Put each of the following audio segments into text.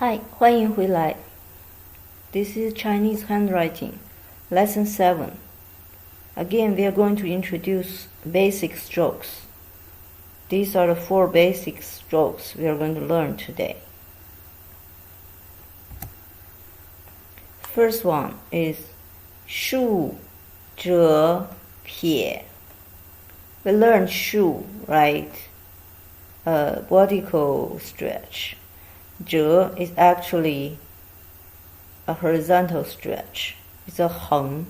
Hi, 欢迎回来。This is Chinese handwriting, lesson 7. Again, we are going to introduce basic strokes. These are the 4 basic strokes we are going to learn today. First one is 竖折撇. We learned 竖, right? Vertical stretch. 折 is actually a horizontal stretch. It's a 横.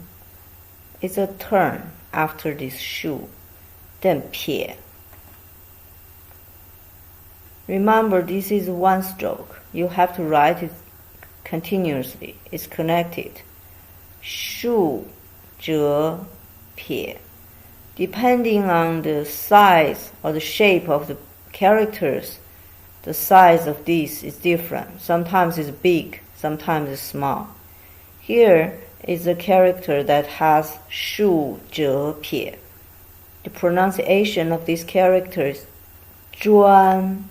It's a turn after this 竖. Then 撇. Remember, this is one stroke. You have to write it continuously. It's connected. 竖折撇. Depending on the size or the shape of the characters, the size of this is different. Sometimes it's big, sometimes it's small. Here is a character that has 竖折撇. The pronunciation of this character is 专.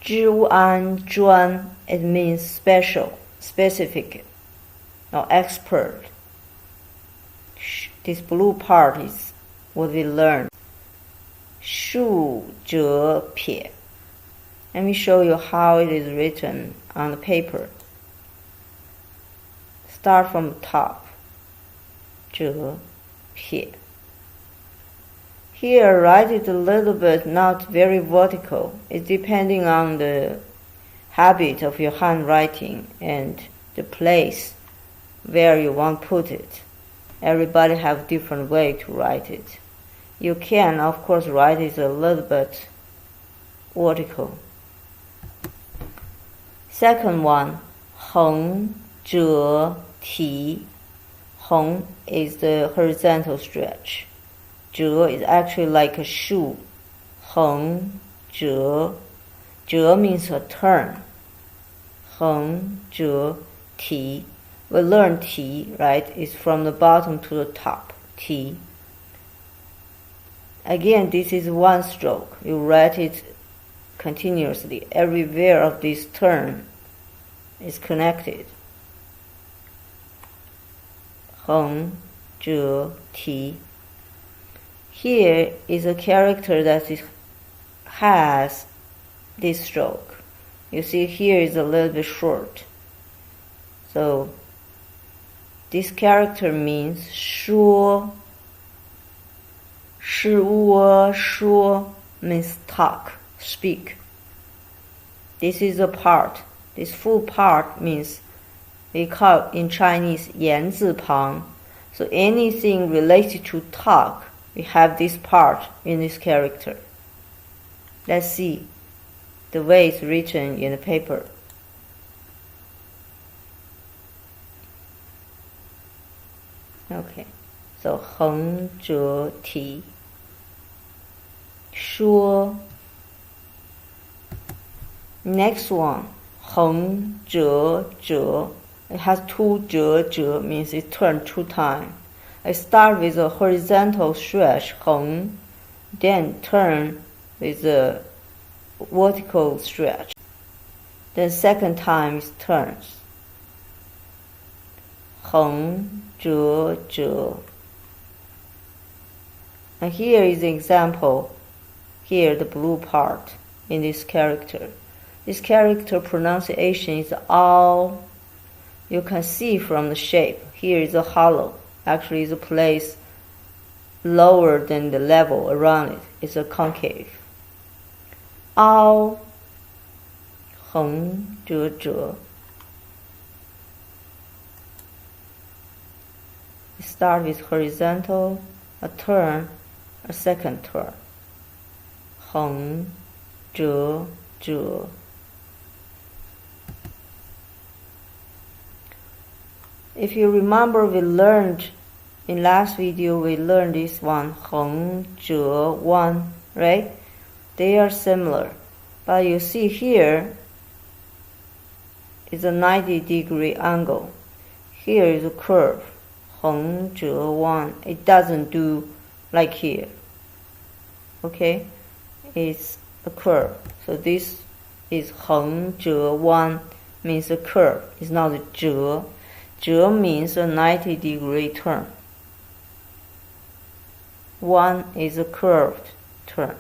专. It means special, specific, or expert. This blue part is what we learned. 竖折撇. Let me show you how it is written on the paper. Start from the top. 折撇. Here, write it a little bit, not very vertical. It's depending on the habit of your handwriting and the place where you want to put it. Everybody have different way to write it. You can, of course, write it a little bit vertical. Second one, 横折提. 横 is the horizontal stretch. 折 is actually like a shoe. 横折. 折 means a turn. 横折提. We learn 提, right? It's from the bottom to the top. 提. Again, this is one stroke. You write it continuously. Everywhere of this turn is connected. 横折提. Here is a character that has this stroke. You see here is a little bit short. So this character means 说. 说 means talk, speak. This is a part. This full part means we call in Chinese 言字旁. So anything related to talk, we have this part in this character. Let's see the way it's written in the paper. Okay, so 横折提. 说. Next one, 横折折. It has 2 折, means it turned 2 times. I start with a horizontal stretch, 横, then turn with a vertical stretch. Then second time it turns. 横折折. And here is the example. Here, the blue part in this character. This character pronunciation is all. You can see from the shape. Here is a hollow. Actually, it's a place lower than the level around it. It's a concave. 凹 横折折. Start with horizontal, a turn, a second turn. 横折折. If you remember, we learned in last video, we learned this one, 横折弯, right? They are similar, but you see here is a 90-degree angle. Here is a curve, 横折弯. It doesn't do like here. Okay, it's a curve. So this is 横折弯 means a curve. It's not a 折. 折 means a 90-degree turn. 弯 is a curved turn.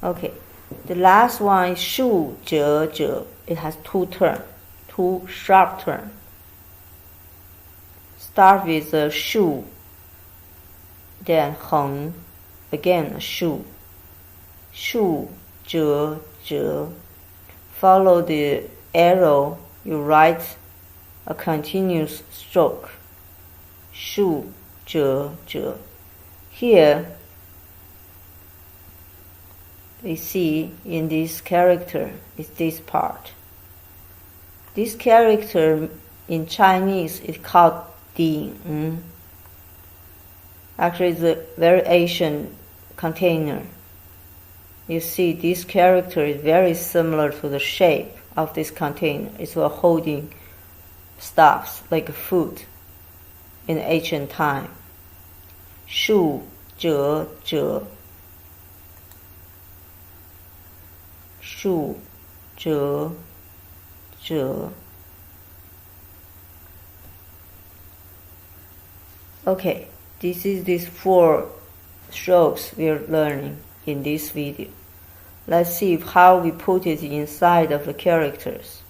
Okay, the last one is 竖折折. It has two sharp turns. Start with a 竖, then 横, again a 竖. 竖折折. Follow the arrow, you write a continuous stroke. 竖折折. Here, we see in this character is this part. This character in Chinese is called 鼎. Actually, it's a very ancient container. You see, this character is very similar to the shape of this container. It's for holding stuffs like food in ancient time. 竖折折. 竖折折. Okay, this is these 4 strokes we are learning in this video. Let's see how we put it inside of the characters.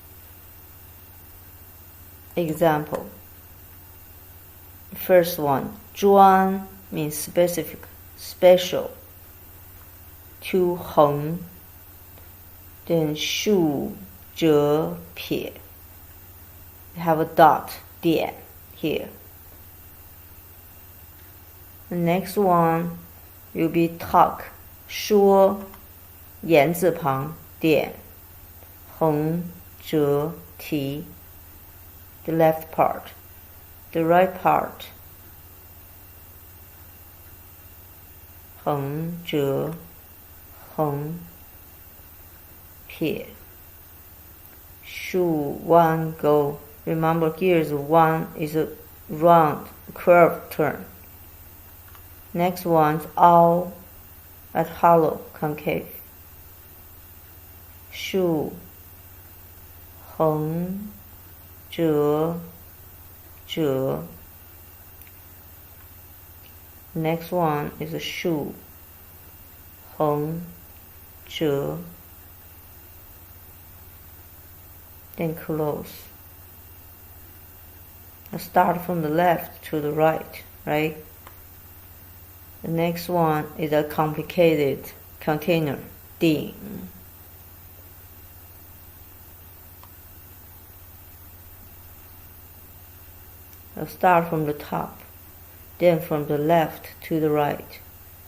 Example. First one, 专 means specific, special. 2 横, then 竖折撇. We have a dot, 点 here. The next one will be talk, 说 言字旁点横折提. The left part. The right part. 横折横撇. 竖弯钩. Remember, here is one is a round, curved turn. Next one is凹, at hollow, concave. 竖横折折. Next one is a 竖横折. Then close. Let's start from the left to the right, right? The next one is a complicated container, 鼎. I'll start from the top, then from the left to the right.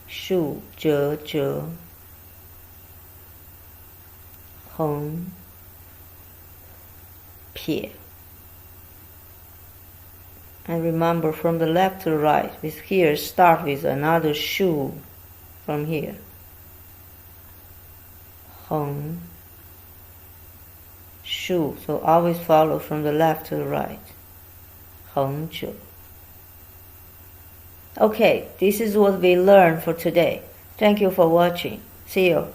竖折折. 横撇. And remember, from the left to the right, with here start with another 竖 from here. 横竖. So always follow from the left to the right. 横折. Okay, this is what we learned for today. Thank you for watching. See you.